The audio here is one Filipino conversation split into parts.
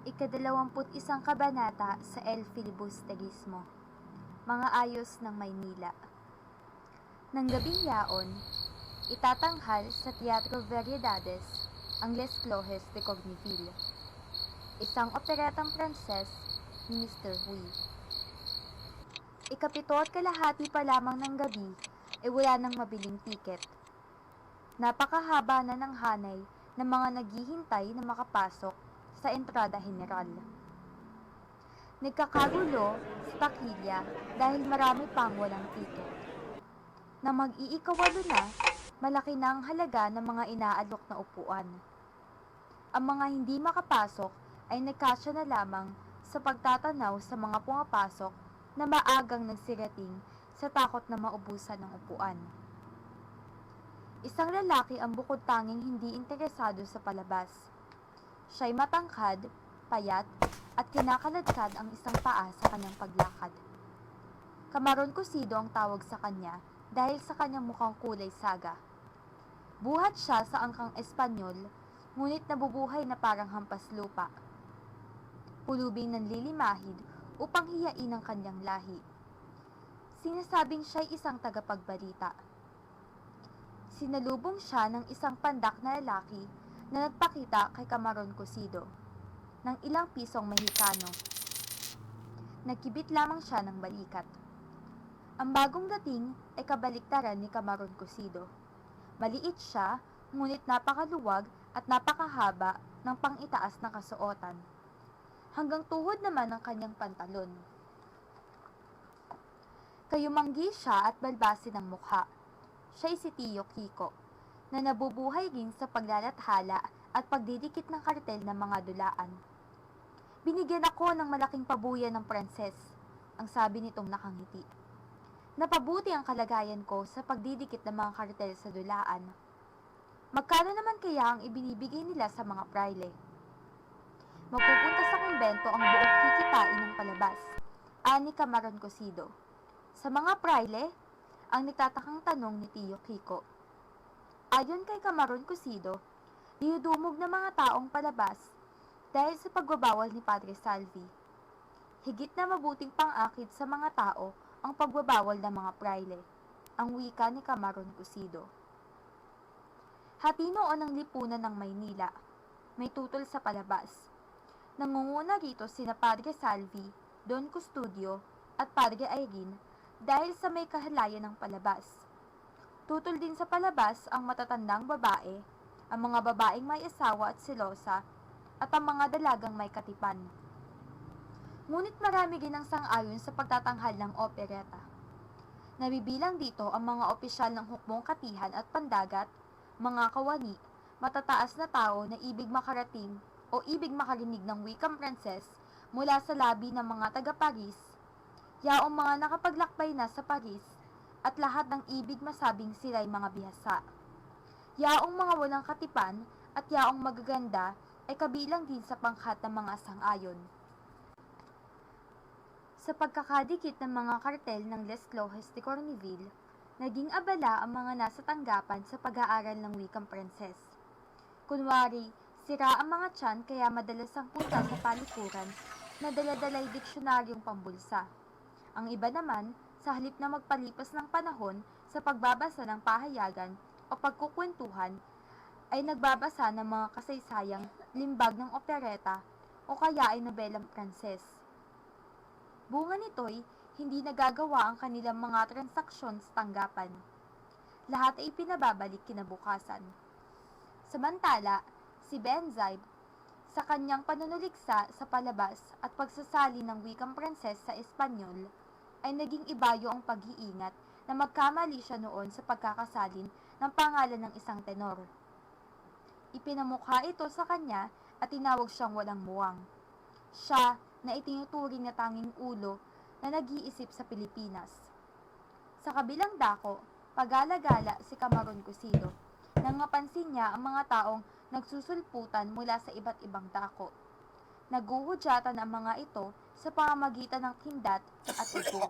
Ika-21 kabanata sa El Filibusterismo. Mga ayos ng Maynila. Nang gabing yaon, itatanghal sa Teatro Variedades ang Les Cloches de Corneville, isang operetang Pranses ni Mr. Huy. Ika-7:30 pa lamang ng gabi wala nang mabiling tiket. Napakahaba na ng hanay ng mga naghihintay na makapasok sa entrada general. Nagkakagulo sa takilya dahil marami pang walang tiket. Nang mag-iikawalo na, malaki na ang halaga ng mga inaalok na upuan. Ang mga hindi makapasok ay nagkasya na lamang sa pagtatanaw sa mga pumapasok na maagang nagsirating sa takot na maubusan ng upuan. Isang lalaki ang bukod tanging hindi interesado sa palabas. Siya'y matangkad, payat, at kinakaladkad ang isang paa sa kanyang paglakad. Camaron Cosido ang tawag sa kanya dahil sa kanyang mukhang kulay saga. Buhat siya sa angkang Espanyol, ngunit nabubuhay na parang hampas lupa. Pulubing nanlilimahid upang hiyain ang kanyang lahi. Sinasabing siya'y isang tagapagbalita. Sinalubong siya ng isang pandak na lalaki na nagpakita kay Camaron Cosido ng ilang pisong Mexicano. Nagkibit lamang siya ng balikat. Ang bagong dating ay kabaliktaran ni Camaron Cosido. Maliit siya, ngunit napakaluwag at napakahaba ng pang-itaas na kasuotan. Hanggang tuhod naman ang kanyang pantalon. Kayumanggi siya at balbasi ng mukha. Siya'y si Tio Kiko, na nabubuhay rin sa paglalathala at pagdidikit ng kartel ng mga dulaan. Binigyan ako ng malaking pabuya ng Pranses, ang sabi nitong nakangiti. Napabuti ang kalagayan ko sa pagdidikit ng mga kartel sa dulaan. Magkano naman kaya ang ibinibigay nila sa mga praile? Magpupunta sa kumbento ang buong kikitain ng palabas, ani Camaron Cosido. Sa mga praile? Ang nagtatakang tanong ni Tio Kiko. Ayon kay Camaron Cosido, dinudumog ng mga taong palabas dahil sa pagbabawal ni Padre Salvi. Higit na mabuting pang-akit sa mga tao ang pagbabawal ng mga praile, ang wika ni Camaron Cosido. Hati noon ang lipunan ng Maynila, may tutol sa palabas. Nangunguna rito sina Padre Salvi, Don Custodio at Padre Irene dahil sa may kahalayan ng palabas. Tutol din sa palabas ang matatandang babae, ang mga babaeng may asawa at selosa, at ang mga dalagang may katipan. Ngunit marami rin ang sang-ayon sa pagtatanghal ng opereta. Nabibilang dito ang mga opisyal ng hukbong katihan at pandagat, mga kawani, matataas na tao na ibig makarating o ibig makarinig ng wikang Pranses mula sa labi ng mga taga-Paris, yaong mga nakapaglakbay na sa Paris, at lahat ng ibig masabing sila'y mga bihasa. Yaong mga walang katipan at yaong magaganda ay kabilang din sa pangkat ng mga sang-ayon. Sa pagkakadikit ng mga kartel ng Les Cloches de Corneville, naging abala ang mga nasa tanggapan sa pag-aaral ng wikang Pranses. Kunwari, sira ang mga tiyan kaya madalas ang punta sa palikuran na dala-dalay diksyonaryong pambulsa. Ang iba naman, sa halip na magpalipas ng panahon sa pagbabasa ng pahayagan o pagkukwentuhan, ay nagbabasa ng mga kasaysayang limbag ng opereta o kaya ay nobelang Pranses. Bunga nito'y hindi nagagawa ang kanilang mga transaksyon sa tanggapan. Lahat ay pinababalik kinabukasan. Samantala, si Benzaib, sa kanyang panunuliksa sa palabas at pagsasali ng wikang Pranses sa Espanyol, ay naging ibayo ang pag-iingat na magkamali siya noon sa pagkakasalin ng pangalan ng isang tenor. Ipinamukha ito sa kanya at tinawag siyang walang muwang. Siya na itinuturing na tanging ulo na nag-iisip sa Pilipinas. Sa kabilang dako, pagala-gala si Camaron Cosido nang mapansin niya ang mga taong nagsusulputan mula sa iba't ibang dako. Naguhudyatan ang mga ito sa pamamagitan ng kindat at upo.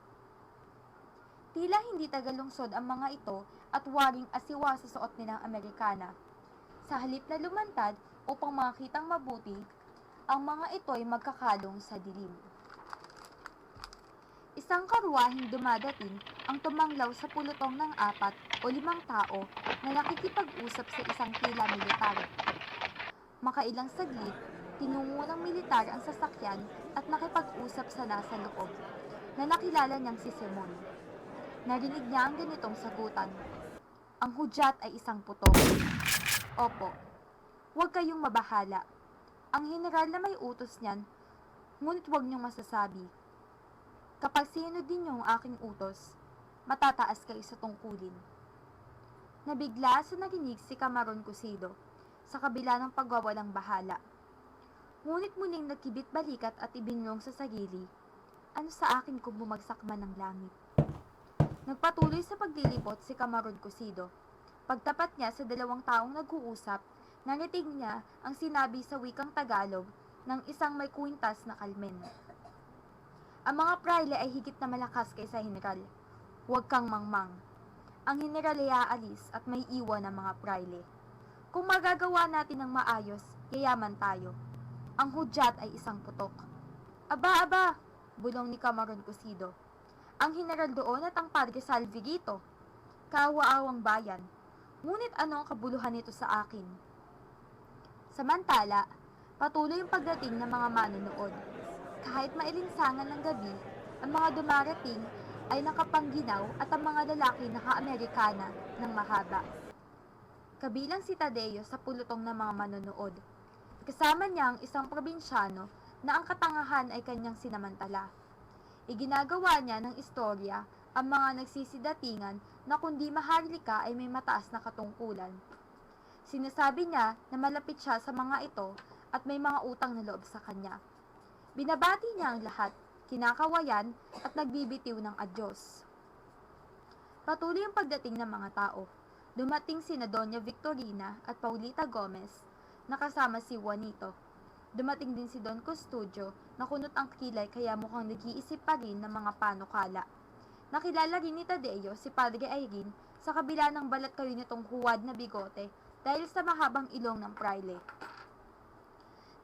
Tila hindi tagalungsod ang mga ito at waring asiwa sa suot nilang Amerikana. Sa halip na lumantad upang makitang mabuti, Ang mga ito'y magkakalong sa dilim. Isang karwaheng dumadating ang tumanglaw sa pulutong ng 4 o 5 tao na nakikipag-usap sa isang tila militar. Makailang saglit, tinungo ng militar ang sasakyan at nakipag-usap sa nasa loob, na nakilala niyang si Simon. Narinig niya ang ganitong sagutan. Ang hudyat ay isang putok. Opo, huwag kayong mabahala. Ang general na may utos niyan, ngunit huwag niyong masasabi. Kapag sinunod ninyo ang aking utos, matataas kayo sa tungkulin. Nabigla sa narinig si Camarón Cosido sa kabila ng pagwawalang bahala. Ngunit muling nagkibit balikat at ibinulong sa sarili, ano sa akin kung bumagsak man ng langit? Nagpatuloy sa paglilibot si Camarón Cosido. Pagtapat niya sa 2 taong nag-uusap, narinig niya ang sinabi sa wikang Tagalog ng isang may kwintas na kalmen. Ang mga praile ay higit na malakas kaysa general. Huwag kang mangmang. Ang general ay aalis at may iwan ng mga praile. Kung magagawa natin ng maayos, yayaman tayo. Ang hudyat ay isang putok. Aba, aba, bulong ni Camarón Cosido. Ang general doon at ang Padre Salvi rito. Kaawa-awang bayan. Ngunit ano ang kabuluhan nito sa akin? Samantala, patuloy ang pagdating ng mga manonood. Kahit mailinsangan ng gabi, ang mga dumarating ay nakapangginaw at ang mga lalaki naka-Amerikana ng mahaba. Kabilang si Tadeo sa pulutong ng mga manonood. Kasama niya ang isang probinsyano na ang katangahan ay kanyang sinamantala. Iginagawa niya ng istorya ang mga nagsisidatingan na kundi maharlika ay may mataas na katungkulan. Sinasabi niya na malapit siya sa mga ito at may mga utang na loob sa kanya. Binabati niya ang lahat, kinakawayan at nagbibitiw ng adyos. Patuloy ang pagdating ng mga tao. Dumating sina Doña Victorina at Paulita Gomez, nakasama si Juanito. Dumating din si Don Custodio na kunot ang kilay kaya mukhang nag-iisip pa rin ng mga panukala. Nakilala rin ni Tadeo si Padre Irene sa kabila ng balat kayo nitong huwad na bigote dahil sa mahabang ilong ng praile.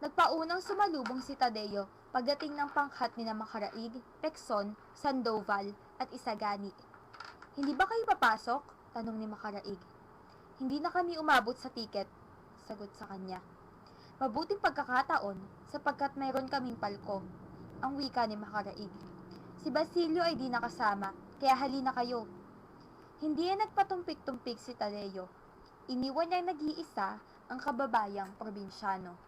Nagpaunang sumalubong si Tadeo pagdating ng pangkat ni na Macaraig, Pekson, Sandoval at Isagani. Hindi ba kayo papasok? Tanong ni Macaraig. Hindi na kami umabot sa tiket, sagot sa kanya. Mabuting pagkakataon sapagkat mayroon kaming palko, ang wika ni Macaraig. Si Basilio ay di nakasama, kaya halina kayo. Hindi ay nagpatumpik-tumpik si Tadeo. Iniwan niyang nag-iisa ang kababayang probinsyano.